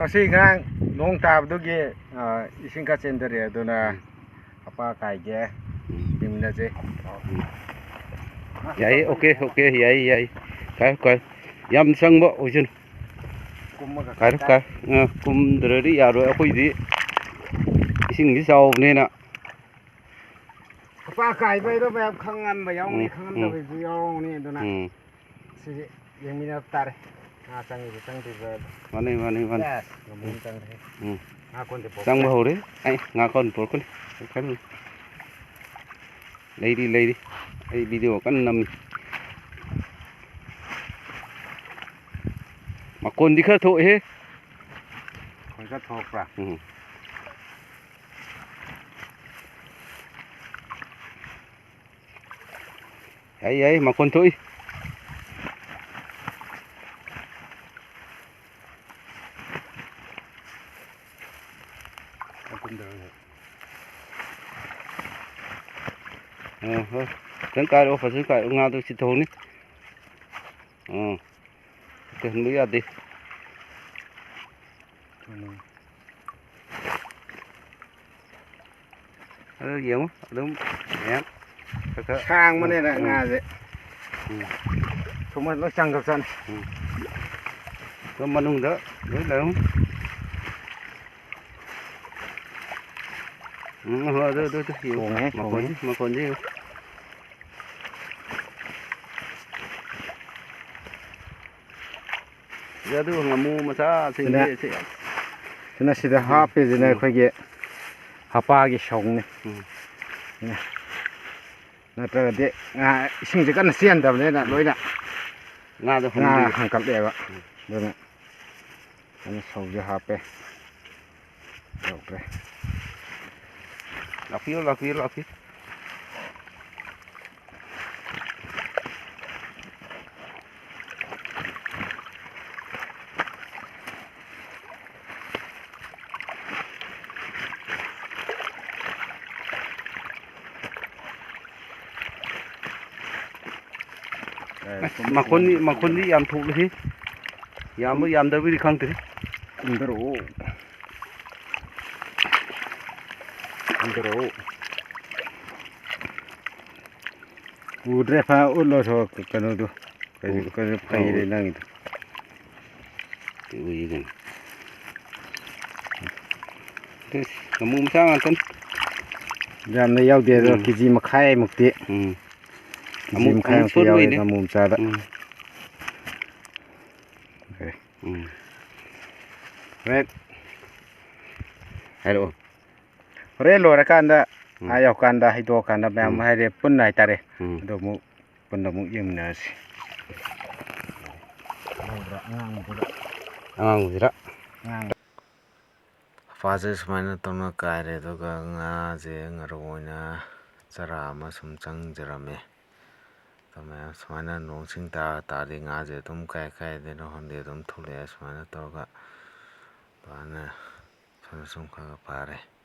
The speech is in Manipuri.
Masih ngang nong tabdugi ising ka cendere aduna apa kaige dimna je yai okay yai kai yam sang bo ojun kai kum drari yaro akoi di ising gi saw ne na apa kai bai do ba khangan ba yaw ni khangan da bai yaw ni aduna si yengmina tare sang di ba mani yes ngomong sang de kon de sang ba hore ai nga kon por kon kan lấy đi ai video kan nam mà con đi khát thội hết con khát thội ra ấy mà con thội trứng cay đâu phải trứng cay ông ngao tôi xịt thốn đi tiền mới đi gì không đúng em sang mà này là ngà vậy chúng mình nó chẳng gặp sân có mà nung đó đấy là không tôi hiểu mà còn gì giờ tôi ngắm mua mà sao xin đấy thế này sẽ là hấp cái gì này khoai cái hấp ba cái sống này nó trở đi sinh chỉ cần xiên tầm đấy là đối là nga rồi hàng cặp đẹp ạ được ạ nó sầu cho hấp đây được rồi lọc phiếu mà con đi làm thụ đi làm mới làm đâu đi không thế 힘들어 우드레 파 올라서 그거도 그 파이를 낭이다 이거 이건 그 너무 무상한 건 잠내 야우데서 기지 막하이 먹디 너무 카양 소리네 너무 짜다 그래 red hello red lo ra kanda ayo kanda hido kanda ba ma re pun nai tare do mu pun do mu yem na si ngang dira faze smaina tona kaire do ga nga je ngarona chara ma sum chang jarame tama smaina nong sing ta ri nga je tum kai de no honde tum thule smaina to ga bana sum kha pare